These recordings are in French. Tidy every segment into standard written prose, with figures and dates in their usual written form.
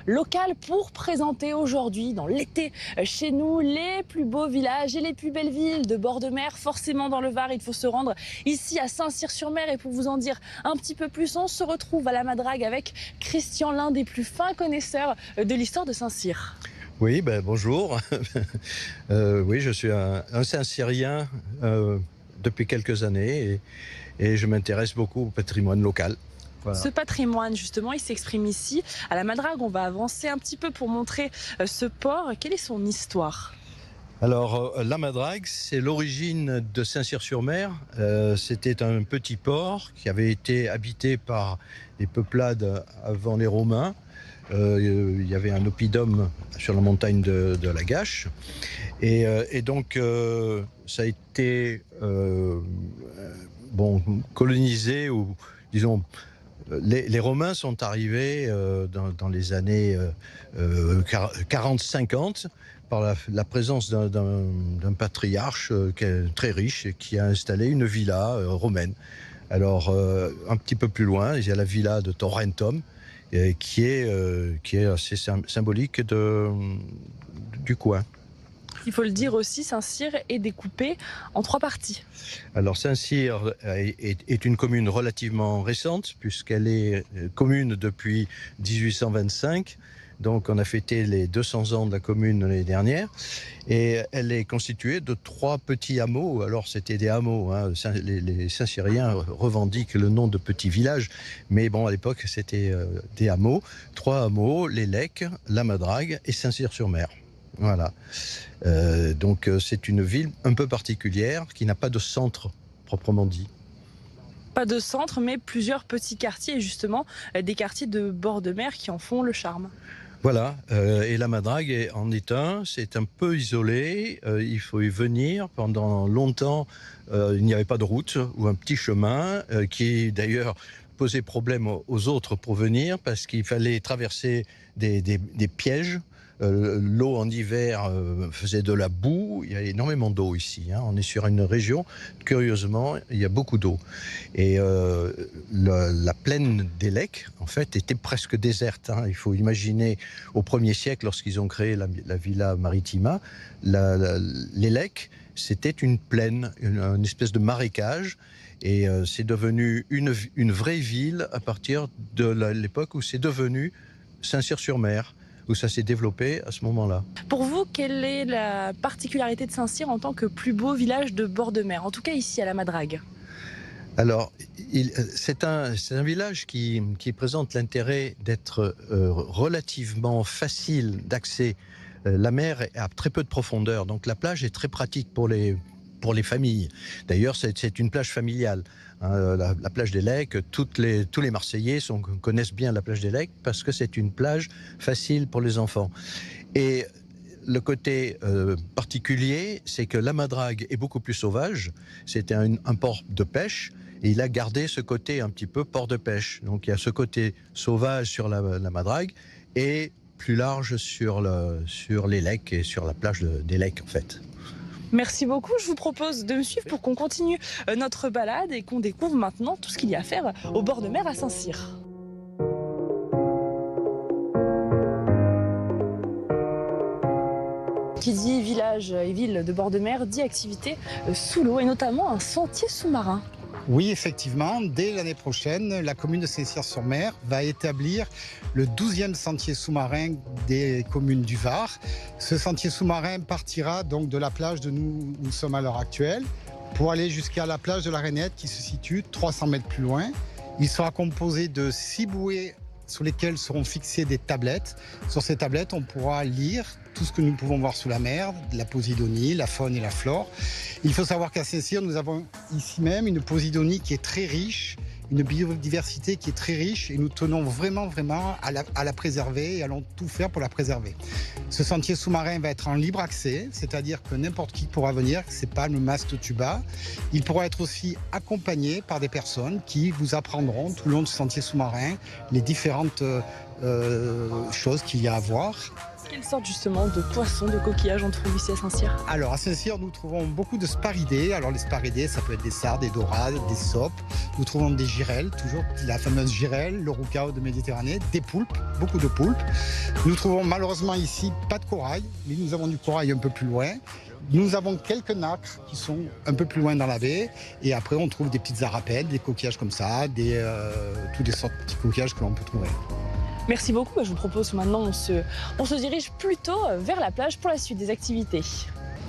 locale pour présenter aujourd'hui, dans l'été, chez nous, les plus beaux villages et les plus belles villes de bord de mer. Forcément, dans le Var, il faut se rendre ici à Saint-Cyr-sur-Mer. Et pour vous en dire un petit peu plus, on se retrouve à la Madrague avec Christian, l'un des plus fins connaisseurs de l'histoire de Saint-Cyr. Oui, bonjour. Oui, je suis un Saint-Cyrien depuis quelques années et je m'intéresse beaucoup au patrimoine local. Voilà. Ce patrimoine, justement, il s'exprime ici. À la Madrague, on va avancer un petit peu pour montrer ce port. Quelle est son histoire? Alors, la Madrague, c'est l'origine de Saint-Cyr-sur-Mer. C'était un petit port qui avait été habité par les peuplades avant les Romains. Il y avait un oppidum sur la montagne de la Gâche. Et donc, ça a été colonisé, ou disons, les Romains sont arrivés dans les années 40-50 par la présence d'un patriarche qui est très riche et qui a installé une villa romaine. Alors, un petit peu plus loin, il y a la villa de Torrentum, qui est assez symbolique du coin. Il faut le dire aussi, Saint-Cyr est découpé en 3 parties. Alors Saint-Cyr est une commune relativement récente, puisqu'elle est commune depuis 1825. Donc on a fêté les 200 ans de la commune l'année dernière. Et elle est constituée de 3 petits hameaux. Alors c'était des hameaux, hein. Les Saint-Cyriens revendiquent le nom de petits villages. Mais bon, à l'époque, c'était des hameaux. 3 hameaux, les Lecs, la Madrague et Saint-Cyr-sur-Mer. Voilà. Donc c'est une ville un peu particulière qui n'a pas de centre proprement dit. Pas de centre, mais plusieurs petits quartiers, et justement des quartiers de bord de mer qui en font le charme. Voilà, et la Madrague en est un, c'est un peu isolé, il faut y venir. Pendant longtemps, il n'y avait pas de route ou un petit chemin qui d'ailleurs posait problème aux autres pour venir, parce qu'il fallait traverser des pièges. L'eau en hiver faisait de la boue. Il y a énormément d'eau ici, hein. On est sur une région, curieusement, il y a beaucoup d'eau. Et la plaine des Lecs, en fait, était presque déserte, hein. Il faut imaginer, au 1er siècle, lorsqu'ils ont créé la Villa Maritima, les Lecs, c'était une plaine, une espèce de marécage. Et c'est devenu une vraie ville à partir de l'époque où c'est devenu Saint-Cyr-sur-Mer, où ça s'est développé à ce moment-là. Pour vous, quelle est la particularité de Saint-Cyr en tant que plus beau village de bord de mer, en tout cas ici à la Madrague? Alors, c'est un village qui présente l'intérêt d'être relativement facile d'accès. La mer a très peu de profondeur, donc la plage est très pratique pour les familles. D'ailleurs, c'est une plage familiale, hein. La plage des Lecs, tous les Marseillais connaissent bien la plage des Lecs parce que c'est une plage facile pour les enfants. Et le côté particulier, c'est que la Madrague est beaucoup plus sauvage. C'était un port de pêche et il a gardé ce côté un petit peu port de pêche. Donc il y a ce côté sauvage sur la Madrague et plus large sur les Lecs et sur la plage des Lecs en fait. Merci beaucoup, je vous propose de me suivre pour qu'on continue notre balade et qu'on découvre maintenant tout ce qu'il y a à faire au bord de mer à Saint-Cyr. Qui dit village et ville de bord de mer dit activité sous l'eau et notamment un sentier sous-marin. Oui, effectivement, dès l'année prochaine, la commune de Saint-Cyr-sur-Mer va établir le 12e sentier sous-marin des communes du Var. Ce sentier sous-marin partira donc de la plage de où nous sommes à l'heure actuelle pour aller jusqu'à la plage de la Rainette qui se situe 300 mètres plus loin. Il sera composé de 6 bouées sur lesquelles seront fixées des tablettes. Sur ces tablettes, on pourra lire tout ce que nous pouvons voir sous la mer, la posidonie, la faune et la flore. Il faut savoir qu'à Saint-Cyr, nous avons ici même une posidonie qui est très riche, une biodiversité qui est très riche et nous tenons vraiment à la préserver et allons tout faire pour la préserver. Ce sentier sous-marin va être en libre accès, c'est-à-dire que n'importe qui pourra venir, c'est pas le mast tuba. Il pourra être aussi accompagné par des personnes qui vous apprendront tout le long du sentier sous-marin les différentes choses qu'il y a à voir. Quelle sorte justement de poissons, de coquillages on trouve ici à Saint-Cyr? Alors à Saint-Cyr, nous trouvons beaucoup de sparidés. Alors les sparidés, ça peut être des sardes, des dorades, des sopes. Nous trouvons des girelles, toujours la fameuse girelle, le roucao de Méditerranée, des poulpes, beaucoup de poulpes. Nous trouvons malheureusement ici pas de corail, mais nous avons du corail un peu plus loin. Nous avons quelques nacres qui sont un peu plus loin dans la baie. Et après, on trouve des petites arapèdes, des coquillages comme ça, toutes des sortes de petits coquillages que l'on peut trouver. Merci beaucoup. Je vous propose que maintenant on se dirige plutôt vers la plage pour la suite des activités.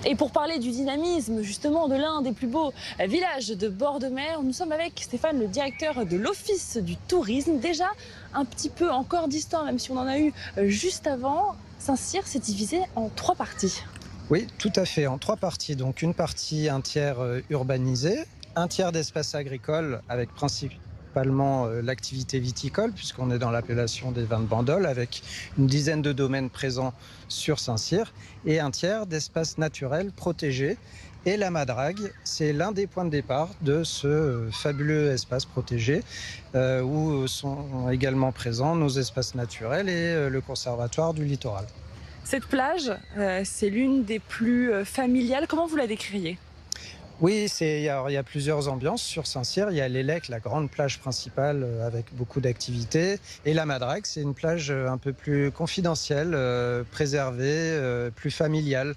Et pour parler du dynamisme justement de l'un des plus beaux villages de bord de mer, nous sommes avec Stéphane, le directeur de l'Office du tourisme. Déjà un petit peu encore d'histoire, même si on en a eu juste avant. Saint-Cyr s'est divisé en 3 parties. Oui, tout à fait, en 3 parties. Donc une partie, un tiers urbanisé, un tiers d'espace agricole avec principalement l'activité viticole, puisqu'on est dans l'appellation des vins de Bandol, avec une dizaine de domaines présents sur Saint-Cyr, et un tiers d'espace naturel protégé. Et la Madrague, c'est l'un des points de départ de ce fabuleux espace protégé, où sont également présents nos espaces naturels et le conservatoire du littoral. Cette plage, c'est l'une des plus familiales. Comment vous la décririez? Oui, il y a plusieurs ambiances sur Saint-Cyr. Il y a l'Élec, la grande plage principale avec beaucoup d'activités. Et la Madrague, c'est une plage un peu plus confidentielle, préservée, plus familiale.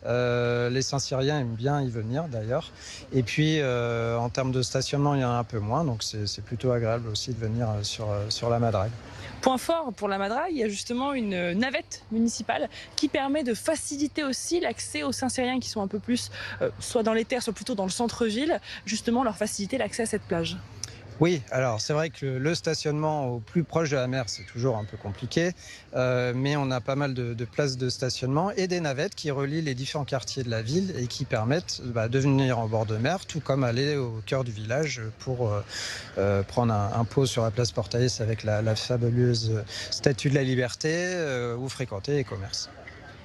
Les Saint-Cyriens aiment bien y venir d'ailleurs. Et puis en termes de stationnement, il y en a un peu moins. Donc c'est plutôt agréable aussi de venir sur la Madrague. Point fort pour la Madrague, il y a justement une navette municipale qui permet de faciliter aussi l'accès aux Saint-Cyriens qui sont un peu plus soit dans les terres, soit plutôt dans le centre-ville, justement leur faciliter l'accès à cette plage. Oui, alors c'est vrai que le stationnement au plus proche de la mer, c'est toujours un peu compliqué, mais on a pas mal de places de stationnement et des navettes qui relient les différents quartiers de la ville et qui permettent de venir en bord de mer, tout comme aller au cœur du village pour prendre un pot sur la place Portalis avec la fabuleuse Statue de la Liberté ou fréquenter les commerces.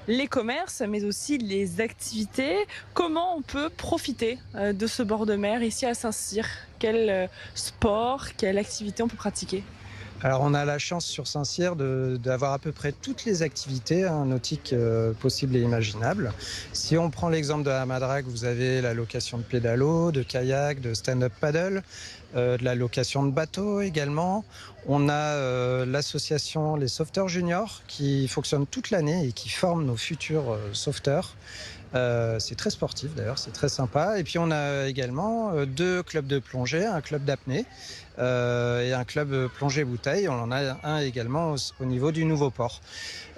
Les commerces, mais aussi les activités. Comment on peut profiter de ce bord de mer ici à Saint-Cyr? Quel sport, quelle activité on peut pratiquer? Alors on a la chance sur Saint-Cyr d'avoir à peu près toutes les activités nautiques possibles et imaginables. Si on prend l'exemple de la Madrague, vous avez la location de pédalo, de kayak, de stand-up paddle, de la location de bateaux également. On a l'association Les Sauveteurs Juniors qui fonctionne toute l'année et qui forme nos futurs sauveteurs. C'est très sportif d'ailleurs, c'est très sympa. Et puis on a également 2 clubs de plongée, un club d'apnée et un club plongée bouteille. On en a un également au niveau du nouveau port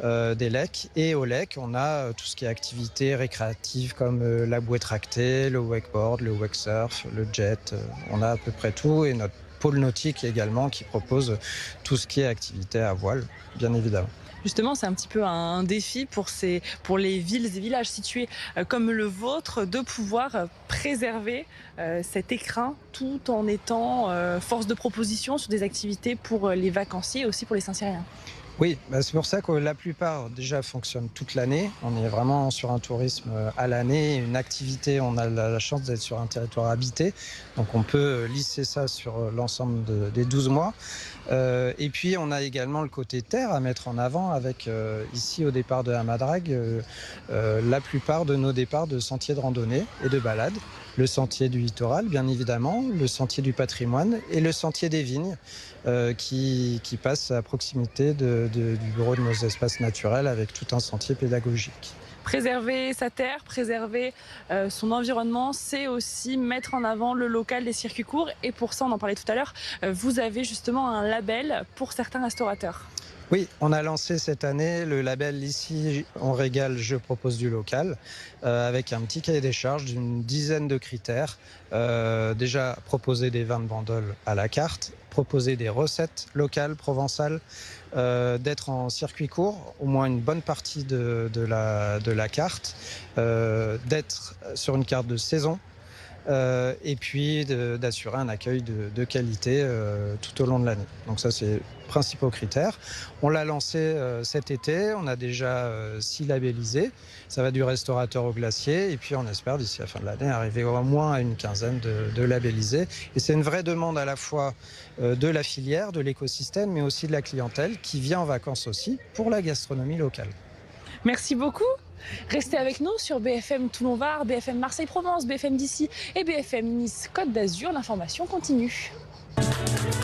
des Lecs. Et au Lec, on a tout ce qui est activités récréatives comme la bouée tractée, le wakeboard, le wakesurf, le jet. On a à peu près tout et notre pôle nautique également qui propose tout ce qui est activité à voile, bien évidemment. Justement, c'est un petit peu un défi pour les villes et villages situés comme le vôtre de pouvoir préserver cet écrin tout en étant force de proposition sur des activités pour les vacanciers et aussi pour les Saint-Cyriens. Oui, c'est pour ça que la plupart déjà fonctionnent toute l'année. On est vraiment sur un tourisme à l'année, une activité, on a la chance d'être sur un territoire habité, donc on peut lisser ça sur l'ensemble des 12 mois. Et puis on a également le côté terre à mettre en avant avec ici au départ de la Madrague, la plupart de nos départs de sentiers de randonnée et de balade. Le sentier du littoral, bien évidemment, le sentier du patrimoine et le sentier des vignes qui passe à proximité du bureau de nos espaces naturels avec tout un sentier pédagogique. Préserver sa terre, préserver son environnement, c'est aussi mettre en avant le local des circuits courts. Et pour ça, on en parlait tout à l'heure, vous avez justement un label pour certains restaurateurs. Oui, on a lancé cette année le label Ici on régale, je propose du local, avec un petit cahier des charges d'une dizaine de critères. Déjà, proposer des vins de Bandol à la carte, proposer des recettes locales, provençales, d'être en circuit court, au moins une bonne partie de la carte, d'être sur une carte de saison, et puis d'assurer un accueil de qualité tout au long de l'année. Donc ça, c'est les principaux critères. On l'a lancé cet été, on a déjà 6 labellisés. Ça va du restaurateur au glacier, et puis on espère d'ici la fin de l'année arriver au moins à une quinzaine de labellisés. Et c'est une vraie demande à la fois de la filière, de l'écosystème, mais aussi de la clientèle qui vient en vacances aussi pour la gastronomie locale. Merci beaucoup. Restez avec nous sur BFM Toulon-Var, BFM Marseille-Provence, BFM d'ici et BFM Nice Côte d'Azur. L'information continue.